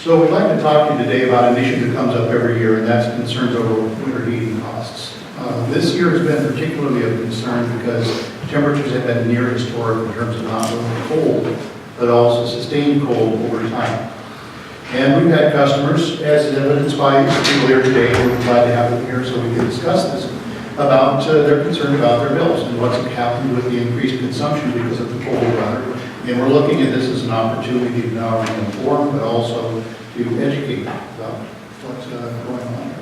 So we'd like to talk to you today about an issue that comes up every year, and that's concerns over winter heating costs. This year has been particularly of concern because temperatures have been near historic in terms of not only cold, but also sustained cold over time. And we've had customers, as evidenced by people here today, and we're glad to have them here so we can discuss this, about their concern about their bills and what's happened with the increased consumption because of the cold weather. And we're looking at this as an opportunity to not only inform, but also to educate about what's going on.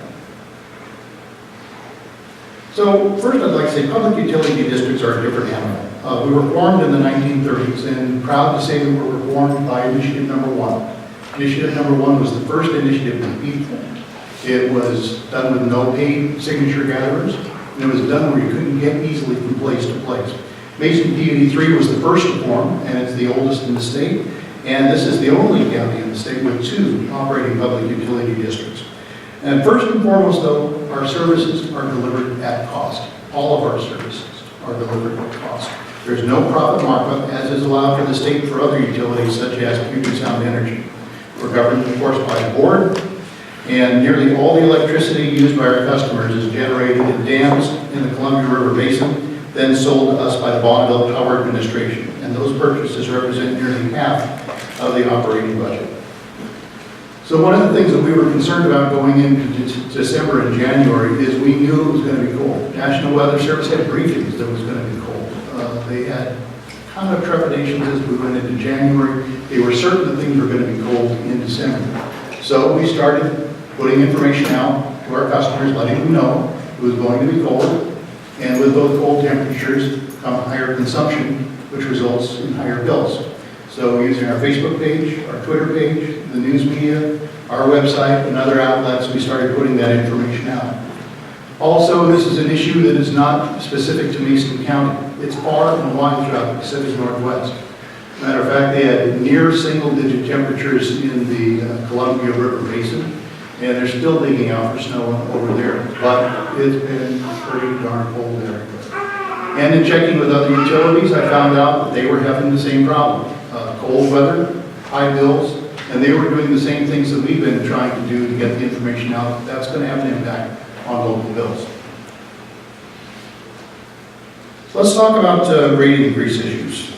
So first I'd like to say public utility districts are a different animal. We were formed in the 1930s, and proud to say that we were formed by initiative number 1. Initiative number 1 was the first initiative to be formed. It was done with no paid signature gatherers, and it was done where you couldn't get easily from place to place. Mason PUD 3 was the first to form, and it's the oldest in the state. And this is the only county in the state with 2 operating public utility districts. And first and foremost, though, our services are delivered at cost. All of our services are delivered at cost. There's no profit markup, as is allowed for the state for other utilities, such as Puget Sound Energy. We're governed, of course, by the board, and nearly all the electricity used by our customers is generated in dams in the Columbia River Basin, then sold to us by the Bonneville Power Administration. And those purchases represent nearly half of the operating budget. So one of the things that we were concerned about going into December and January is we knew it was going to be cold. National Weather Service had briefings that it was going to be cold. They had kind of trepidations as we went into January. They were certain that things were going to be cold in December. So we started putting information out to our customers, letting them know it was going to be cold. And with those cold temperatures come higher consumption, which results in higher bills. So using our Facebook page, our Twitter page, the news media, our website, and other outlets, we started putting that information out. Also, this is an issue that is not specific to Mason County. It's far and wide throughout the Pacific Northwest. Matter of fact, they had near single-digit temperatures in the Columbia River Basin, and they're still digging out for snow over there. But it's been pretty darn cold there. And in checking with other utilities, I found out that they were having the same problem. Cold weather, high bills, and they were doing the same things that we've been trying to do to get the information out. That's going to have an impact on local bills. So let's talk about rate increase issues.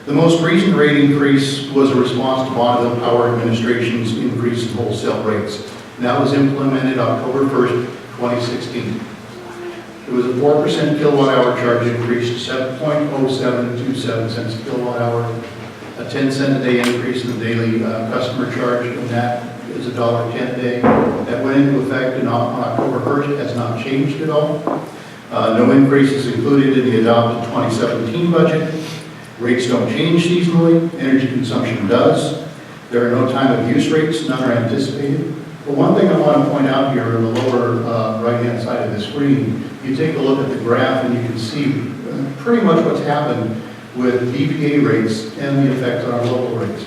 The most recent rate increase was a response to Bonneville Power Administration's increase in wholesale rates. And that was implemented October 1st, 2016. It was a 4% kilowatt hour charge increase to 7.0727 cents a kilowatt hour, a 10-cent a day increase in the daily customer charge, and that is $1.10 a day. That went into effect on October 1st, has not changed at all. No increases included in the adopted 2017 budget. Rates don't change seasonally, energy consumption does. There are no time of use rates, none are anticipated. But one thing I want to point out here in the lower right-hand side of the screen, you take a look at the graph and you can see pretty much what's happened with BPA rates and the effect on our local rates.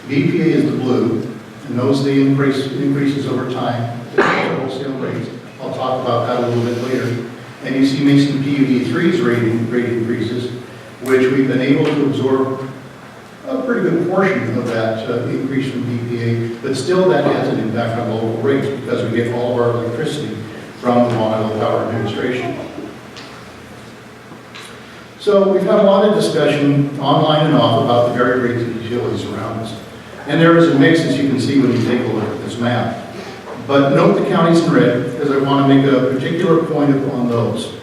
BPA is the blue, and those the increases over time, the wholesale rates. I'll talk about that a little bit later. And you see Mason PUD 3's rate increases, which we've been able to absorb a pretty good portion of that increase from BPA, but still that has an impact on local rates because we get all of our electricity from the Bonneville Power Administration. So we've had a lot of discussion online and off about the varied rates of utilities around us. And there is a mix, as you can see when you take a look at this map. But note the counties in red, because I want to make a particular point on those.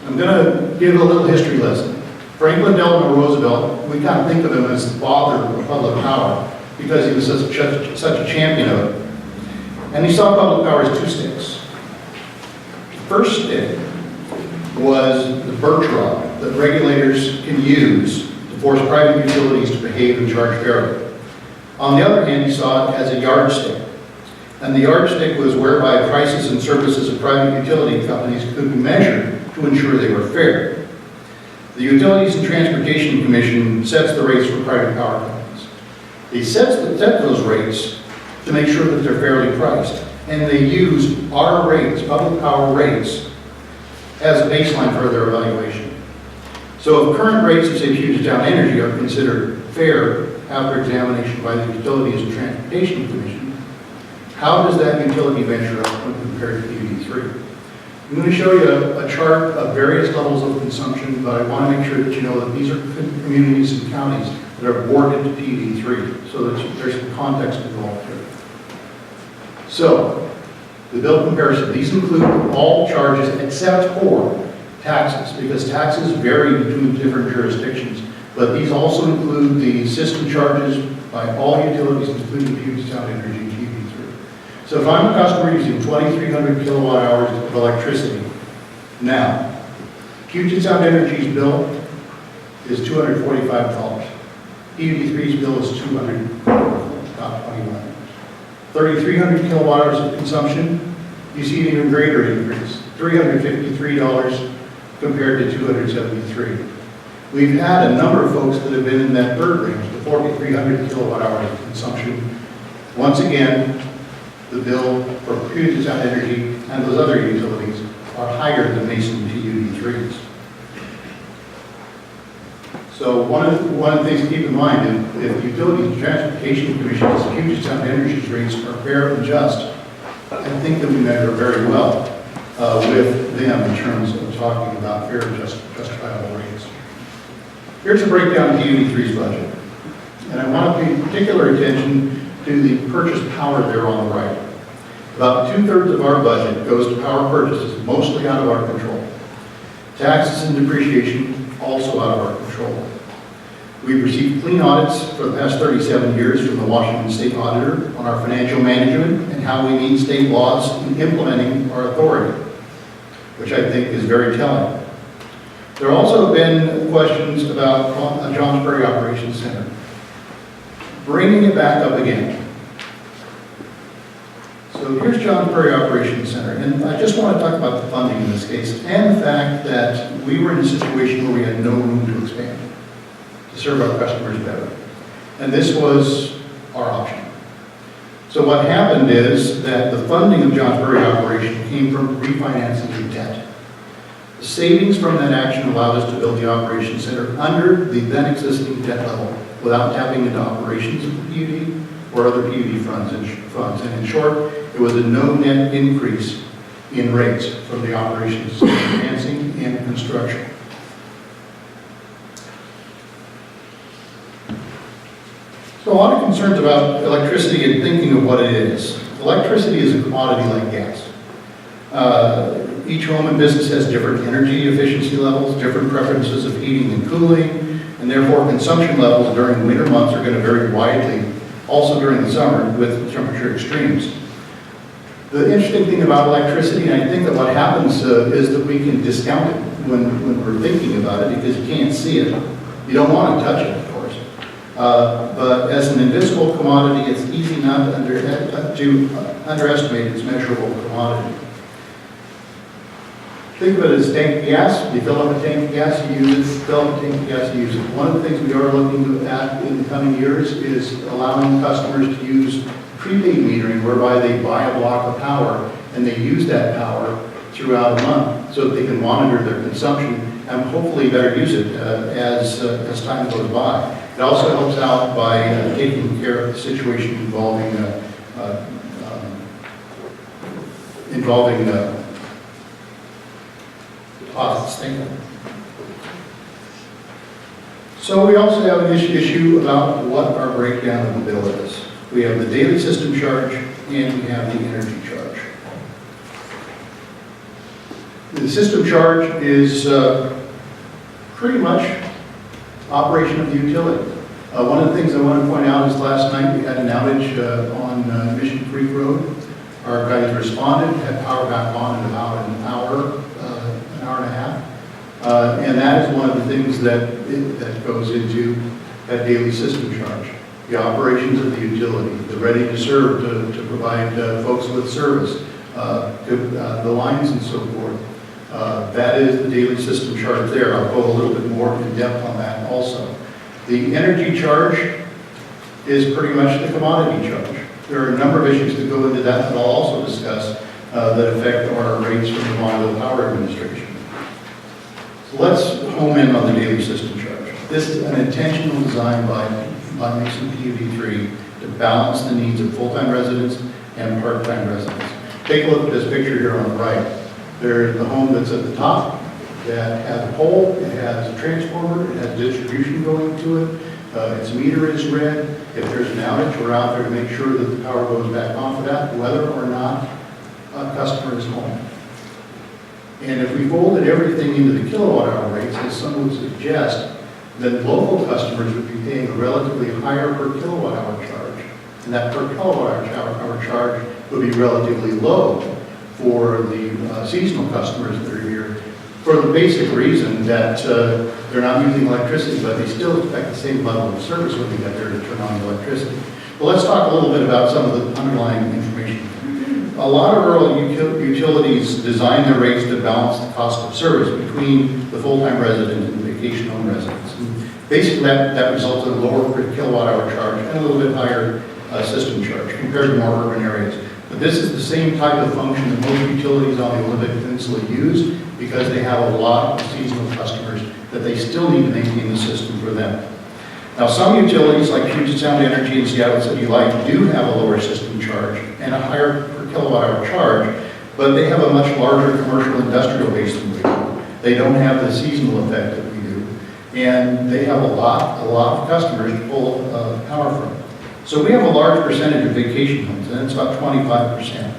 I'm going to give a little history lesson. Franklin Delano Roosevelt, we kind of think of him as the father of public power because he was such a champion of it. And he saw public power as 2 sticks. The first stick was the birch rod that regulators can use to force private utilities to behave and charge fairly. On the other hand, he saw it as a yardstick. And the yardstick was whereby prices and services of private utility companies could be measured to ensure they were fair. The Utilities and Transportation Commission sets the rates for private power companies. They set those rates to make sure that they're fairly priced. And they use our rates, public power rates, as a baseline for their evaluation. So if current rates of, say, Puget Sound Energy are considered fair, after examination by the Utilities and Transportation Commission, how does that utility measure up when compared to PUD3? I'm going to show you a chart of various levels of consumption, but I want to make sure that you know that these are communities and counties that are boarded to PUD3, so that there's some context involved here. So, the bill comparison, these include all charges except for taxes, because taxes vary between different jurisdictions, but these also include the system charges by all utilities, including Puget Sound Energy and PUD3. So if I'm a customer using 2,300 kilowatt hours of electricity, now, Puget Sound Energy's bill is $245. PUD3's bill is about $21. 3,300 kilowatt hours of consumption, you see an even greater increase, $353 compared to $273. We've had a number of folks that have been in that third range, the 4,300 kilowatt hours of consumption. Once again, the bill for Puget Sound Energy and those other utilities are higher than Mason PUD3s. So one of the things to keep in mind, if Utilities and Transportation Commission's Puget Sound Energy's rates are fair and just, I think that we measure very well with them in terms of talking about fair and justifiable rates. Here's a breakdown of PUD3's budget. And I want to pay particular attention to the purchase power there on the right. About 2/3 of our budget goes to power purchases, mostly out of our control. Taxes and depreciation, also out of our control. We've received clean audits for the past 37 years from the Washington State Auditor on our financial management and how we meet state laws in implementing our authority, which I think is very telling. There have also been questions about Johns Prairie Operations Center. Bringing it back up again. So here's Johns Prairie Operations Center, and I just want to talk about the funding in this case and the fact that we were in a situation where we had no room to expand, to serve our customers better. And this was our option. So what happened is that the funding of Johns Prairie operation came from refinancing the debt. The savings from that action allowed us to build the operations center under the then existing debt level without tapping into operations of the PUD or other PUD funds. And in short, it was a no net increase in rates from the operations financing and construction. So a lot of concerns about electricity and thinking of what it is. Electricity is a commodity like gas. Each home and business has different energy efficiency levels, different preferences of heating and cooling, and therefore consumption levels during winter months are going to vary widely, also during the summer with temperature extremes. The interesting thing about electricity, and I think that what happens is that we can discount it when we're thinking about it because you can't see it. You don't want to touch it, of course. But as an invisible commodity, it's easy not to underestimate its measurable commodity. Think of it as tank of gas. You fill up a tank of gas, you use it. Fill up a tank of gas, you use it. One of the things we are looking at in the coming years is allowing customers to use prepaid metering, whereby they buy a block of power and they use that power throughout a month so that they can monitor their consumption and hopefully better use it as time goes by. It also helps out by taking care of the situation involving deposit statement. So we also have an issue about what our breakdown of the bill is. We have the daily system charge and we have the energy charge. The system charge is pretty much operation of the utility. One of the things I want to point out is last night we had an outage on Mission Creek Road. Our guys responded, had power back on in about an hour and a half. And that is one of the things that goes into that daily system charge. The operations of the utility, the ready to serve to provide folks with service, the lines and so forth. That is the daily system charge there. I'll go a little bit more in depth on that also. The energy charge is pretty much the commodity charge. There are a number of issues that go into that I'll also discuss that affect our rates from the Myer Power Administration. So let's home in on the daily system charge. This is an intentional design by by Mason PUD3 to balance the needs of full-time residents and part-time residents. Take a look at this picture here on the right. There's the home that's at the top that has a pole, it has a transformer, it has distribution going to it, its meter is red. If there's an outage, we're out there to make sure that the power goes back on for that, whether or not a customer is home. And if we folded everything into the kilowatt hour rates, as some would suggest, then local customers would be paying a relatively higher per kilowatt hour charge. And that per kilowatt hour charge would be relatively low for the seasonal customers that are here, for the basic reason that they're not using electricity, but they still expect the same level of service when they get there to turn on the electricity. Well, let's talk a little bit about some of the underlying information. A lot of rural utilities design their rates to balance the cost of service between the full-time resident and the vacation home residents. And basically, that results in a lower per kilowatt hour charge and a little bit higher system charge compared to more urban areas. But this is the same type of function that most utilities on the Olympic Peninsula use because they have a lot of seasonal customers that they still need to maintain the system for them. Now, some utilities like Puget Sound Energy and Seattle City Light do have a lower system charge and a higher per kilowatt hour charge, but they have a much larger commercial industrial base than we do. They don't have the seasonal effect that we do, and they have a lot of customers to pull power from. So we have a large percentage of vacation homes, and it's about 25%.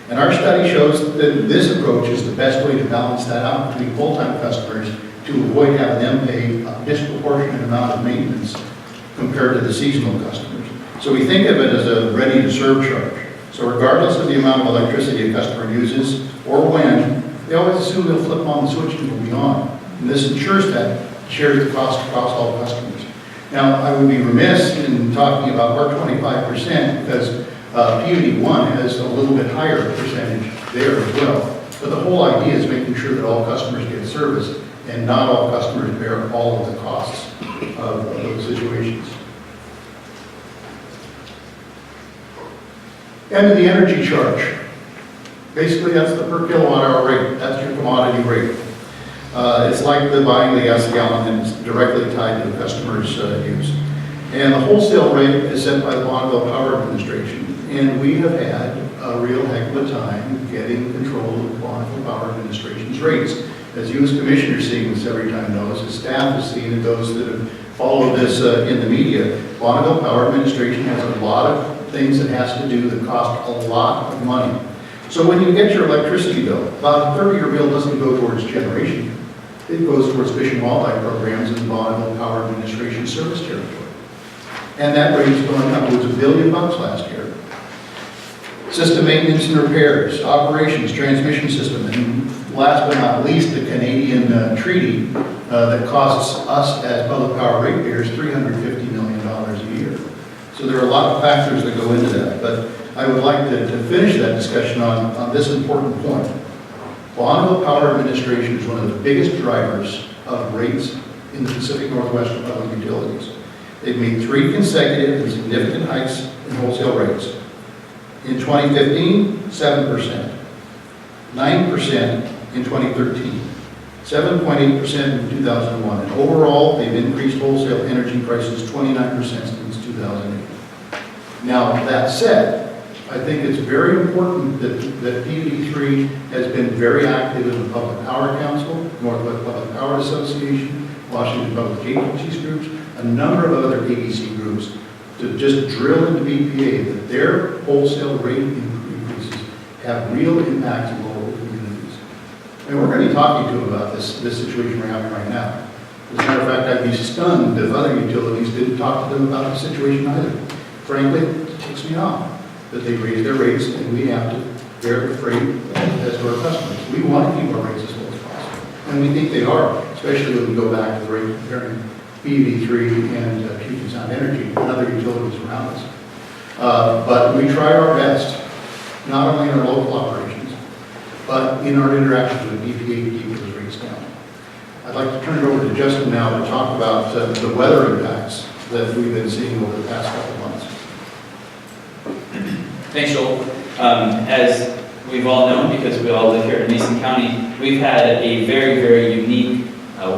And our study shows that this approach is the best way to balance that out between full-time customers to avoid having them pay a disproportionate amount of maintenance compared to the seasonal customers. So we think of it as a ready-to-serve charge. So regardless of the amount of electricity a customer uses or when, they always assume they'll flip on the switch and it'll be on. And this ensures that it shares the cost across all customers. Now, I would be remiss in talking about our 25% because PUD1 has a little bit higher percentage there as well. But the whole idea is making sure that all customers get service and not all customers bear all of the costs of those situations. And the energy charge. Basically, that's the per kilowatt hour rate. That's your commodity rate. It's like the buying the gas gallon, and it's directly tied to the customer's use. And the wholesale rate is set by the Bonneville Power Administration. And we have had a real heck of a time getting control of the Bonneville Power Administration's rates. As you as commissioners seeing this every time knows, as staff has seen, and those that have followed this in the media, Bonneville Power Administration has a lot of things that has to do that cost a lot of money. So when you get your electricity bill, about a third of your bill doesn't go towards generation. It goes towards fish and wildlife programs in the Bonneville Power Administration service territory. And that rate is going up. It was $1 billion last year. System maintenance and repairs, operations, transmission system, and last but not least, the Canadian treaty that costs us as public power ratepayers $350 million a year. So there are a lot of factors that go into that, but I would like to finish that discussion on this important point. Bonneville Power Administration is one of the biggest drivers of rates in the Pacific Northwest of public utilities. They've made 3 consecutive and significant hikes in wholesale rates. In 2015, 7%, 9% in 2013, 7.8% in 2001, and overall, they've increased wholesale energy prices 29% since 2008. Now, that said, I think it's very important that PUD3 has been very active in the Public Power Council, Northwest Public Power Association, Washington Public Agencies groups, a number of other ABC groups, to just drill into BPA that their wholesale rate increases have real impacts in local communities. And we're going to be talking to them about this situation we're having right now. As a matter of fact, I'd be stunned if other utilities didn't talk to them about the situation either. Frankly, it ticks me off that they raise their rates and we have to bear the freight as to our customers. We want to keep our rates as low as possible. And we think they are, especially when we go back to the rate comparing PUD3 and Puget Sound Energy and other utilities around us. But we try our best, not only in our local operations, but in our interactions with BPA to keep those rates down. I'd like to turn it over to Justin now to talk about the weather impacts that we've been seeing over the past couple of months. Thanks, Joel. As we've all known, because we all live here in Mason County, we've had a very, very unique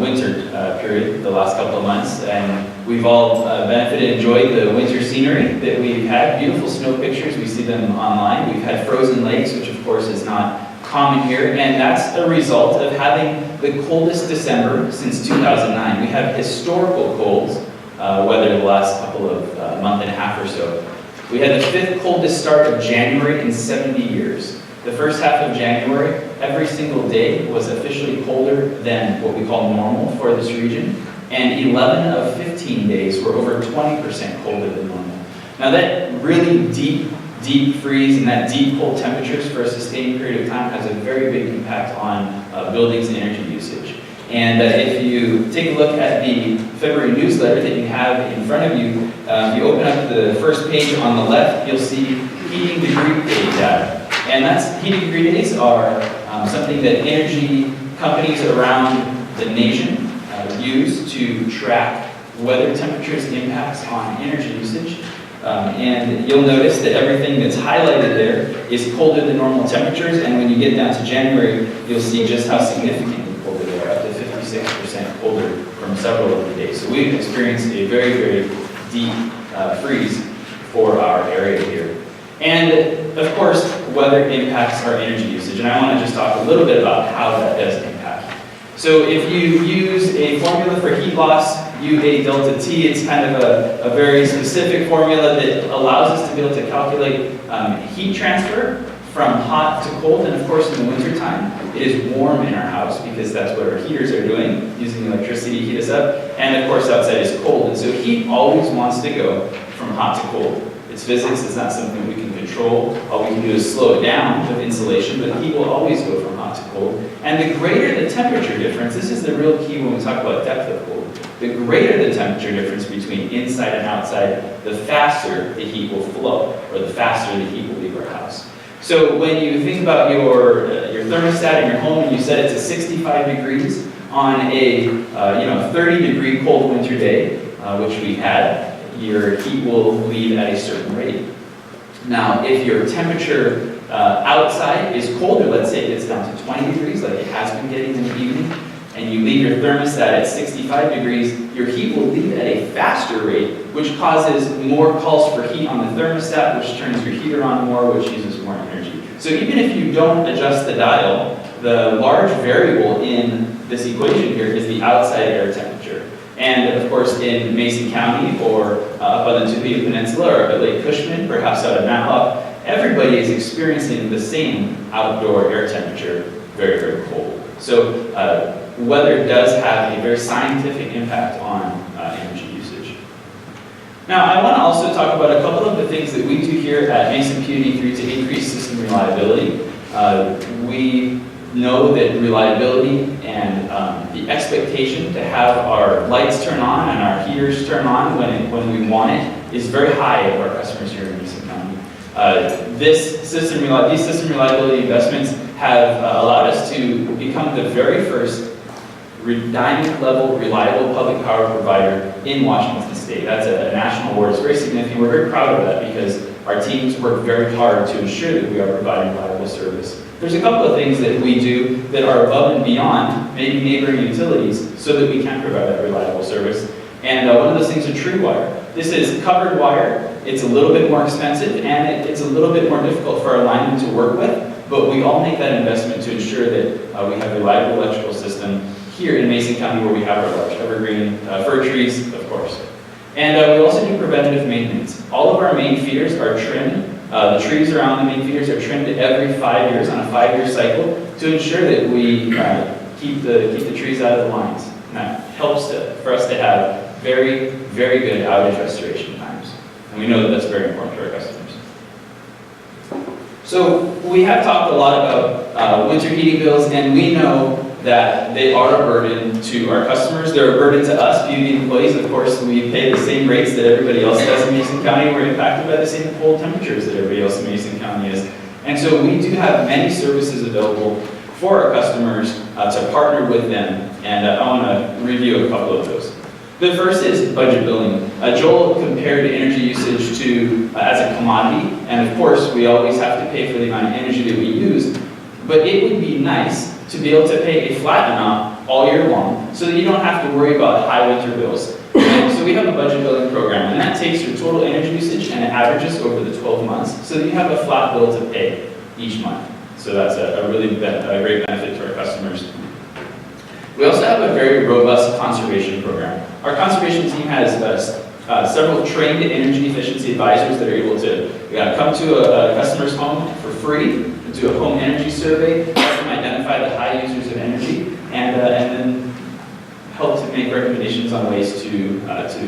winter period, the last couple of months, and we've all benefited and enjoyed the winter scenery that we've had. Beautiful snow pictures, we see them online. We've had frozen lakes, which of course is not common here, and that's a result of having the coldest December since 2009. We have historical colds, weather the last couple of month and a half or so. We had the 5th coldest start of January in 70 years. The first half of January, every single day was officially colder than what we call normal for this region, and 11 of 15 days were over 20% colder than normal. Now that really deep freeze and that deep cold temperatures for a sustained period of time has a very big impact on buildings and energy usage. And if you take a look at the February newsletter that you have in front of you, if you open up the first page on the left, you'll see heating degree day data. And heating degree days are something that energy companies around the nation use to track weather temperatures impacts on energy usage. And you'll notice that everything that's highlighted there is colder than normal temperatures, and when you get down to January, you'll see just how significantly colder they are, up to 56% colder from several of the days. So we've experienced a very, very deep freeze for our area here. And of course, weather impacts our energy usage, and I want to just talk a little bit about how that does impact. So if you use a formula for heat loss, UA delta T, it's kind of a very specific formula that allows us to be able to calculate heat transfer from hot to cold. And of course, in the wintertime, it is warm in our house because that's what our heaters are doing, using electricity to heat us up. And of course, outside is cold. And so heat always wants to go from hot to cold. It's physics, it's not something we can control. All we can do is slow it down with insulation, but heat will always go from hot to cold. And the greater the temperature difference, this is the real key when we talk about depth of cold. The greater the temperature difference between inside and outside, the faster the heat will flow, or the faster the heat will leave our house. So when you think about your thermostat in your home and you set it to 65 degrees on a 30-degree cold winter day, which we had, your heat will leave at a certain rate. Now, if your temperature outside is colder, let's say it gets down to 20 degrees, like it has been getting in the evening, and you leave your thermostat at 65 degrees, your heat will leave at a faster rate, which causes more calls for heat on the thermostat, which turns your heater on more, which uses more energy. So even if you don't adjust the dial, the large variable in this equation here is the outside air temperature. And of course, in Mason County or up on the Topeka Peninsula or at Lake Cushman, perhaps out of Matlock, everybody is experiencing the same outdoor air temperature, very, very cold. So weather does have a very scientific impact on energy usage. Now, I want to also talk about a couple of the things that we do here at Mason PUD 3 to increase system reliability. We know that reliability and the expectation to have our lights turn on and our heaters turn on when we want it is very high of our customers here in Mason County. These system reliability investments have allowed us to become the very first diamond-level reliable public power provider in Washington State. That's a national award. It's very significant. We're very proud of that because our teams work very hard to ensure that we are providing reliable service. There's a couple of things that we do that are above and beyond maybe neighboring utilities so that we can provide that reliable service. And one of those things is tree wire. This is covered wire. It's a little bit more expensive and it's a little bit more difficult for our linemen to work with, but we all make that investment to ensure that we have a reliable electrical system here in Mason County where we have our large evergreen fir trees, of course. And we also do preventative maintenance. All of our main feeders are trimmed. The trees around the main feeders are trimmed every 5 years on a 5-year cycle to ensure that we keep the trees out of the lines. And that helps for us to have very, very good outage restoration times. And we know that that's very important to our customers. So we have talked a lot about winter heating bills, and we know that they are a burden to our customers. They're a burden to us, PUD employees. Of course, we pay the same rates that everybody else does in Mason County. We're impacted by the same cold temperatures that everybody else in Mason County is. And so we do have many services available for our customers to partner with them. And I want to review a couple of those. The first is budget billing. Joel compared energy usage to as a commodity. And of course, we always have to pay for the amount of energy that we use. But it would be nice to be able to pay a flat amount all year long so that you don't have to worry about high winter bills. And so we have a budget billing program, and that takes your total energy usage and it averages over the 12 months so that you have a flat bill to pay each month. So that's a really great benefit to our customers. We also have a very robust conservation program. Our conservation team has several trained energy efficiency advisors that are able to come to a customer's home for free, do a home energy survey, help them identify the high users of energy, and then help to make recommendations on ways to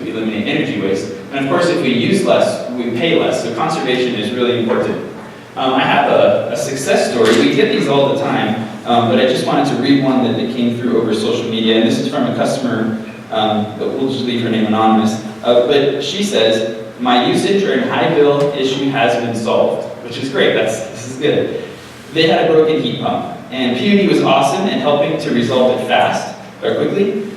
eliminate energy waste. And of course, if we use less, we pay less, so conservation is really important. I have a success story. We get these all the time, but I just wanted to read one that came through over social media, and this is from a customer, but we'll just leave her name anonymous. But she says, my usage or high bill issue has been solved, which is great, this is good. They had a broken heat pump, and PUD was awesome in helping to resolve it fast, or quickly.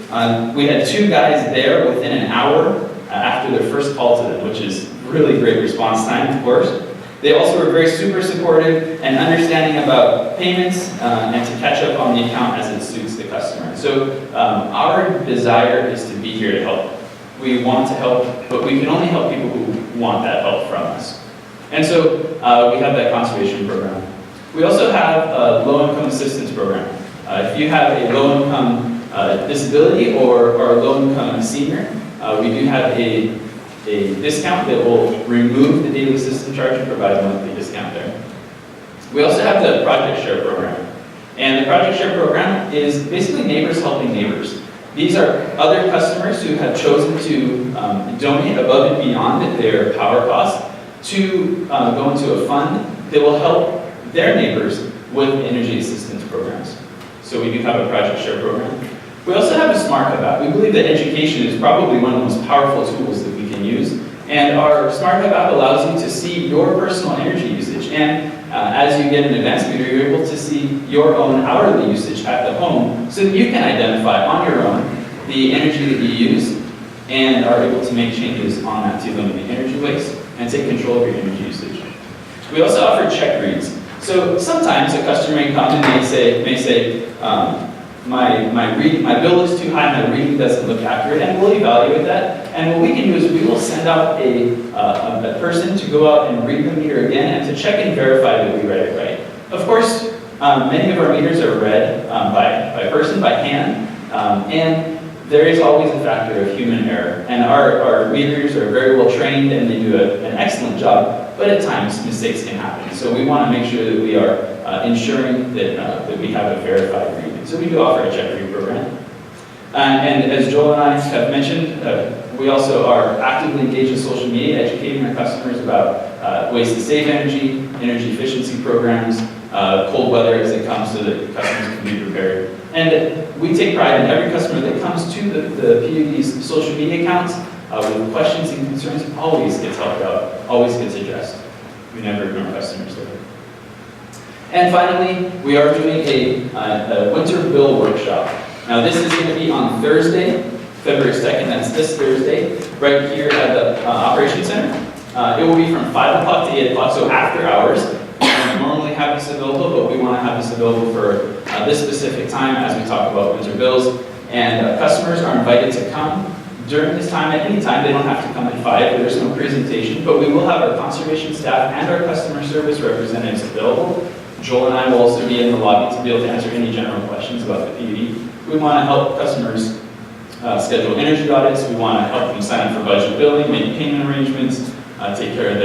We had 2 guys there within an hour after their first call to them, which is really great response time, of course. They also were very super supportive and understanding about payments and to catch up on the account as it suits the customer. So our desire is to be here to help. We want to help, but we can only help people who want that help from us. And so we have that conservation program. We also have a low-income assistance program. If you have a low-income disability or a low-income senior, we do have a discount that will remove the daily system charge and provide a monthly discount there. We also have the Project Share program. And the Project Share program is basically neighbors helping neighbors. These are other customers who have chosen to donate above and beyond their power costs to go into a fund that will help their neighbors with energy assistance programs. So we do have a Project Share program. We also have a Smart Hub app. We believe that education is probably one of the most powerful tools that we can use. And our Smart Hub app allows you to see your personal energy usage. And as you get an advanced meter, you're able to see your own hourly usage at the home so that you can identify on your own the energy that you use and are able to make changes on that to eliminate energy waste and take control of your energy usage. We also offer check reads. So sometimes a customer may come and may say, my bill is too high, my reading doesn't look accurate, and we'll evaluate that. And what we can do is we will send out a person to go out and read the meter again and to check and verify that we read it right. Of course, many of our meters are read by person, by hand, and there is always a factor of human error. And our meters are very well trained and they do an excellent job, but at times mistakes can happen. So we want to make sure that we are ensuring that we have a verified reading. So we do offer a check read program. And as Joel and I have mentioned, we also are actively engaged in social media, educating our customers about ways to save energy efficiency programs, cold weather as it comes so that customers can be prepared. And we take pride in every customer that comes to the PUD's social media accounts with questions and concerns, always gets helped out, always gets addressed. We never ignore customers there. And finally, we are doing a winter bill workshop. Now this is going to be on Thursday, February 2nd, that's this Thursday, right here at the Operations Center. It will be from 5 o'clock to 8 o'clock, so after hours. We normally have this available, but we want to have this available for this specific time as we talk about winter bills. And customers are invited to come during this time at any time. They don't have to come at 5, there's no presentation, but we will have our conservation staff and our customer service representatives available. Joel and I will also be in the lobby to be able to answer any general questions about the PUD. We want to help customers schedule energy audits. We want to help them sign up for budget billing, make payment arrangements, take care of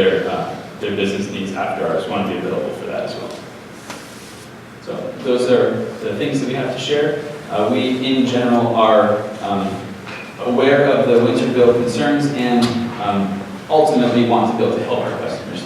their business needs after hours. We want to be available for that as well. So those are the things that we have to share. We, in general, are aware of the winter bill concerns and ultimately want to be able to help our customers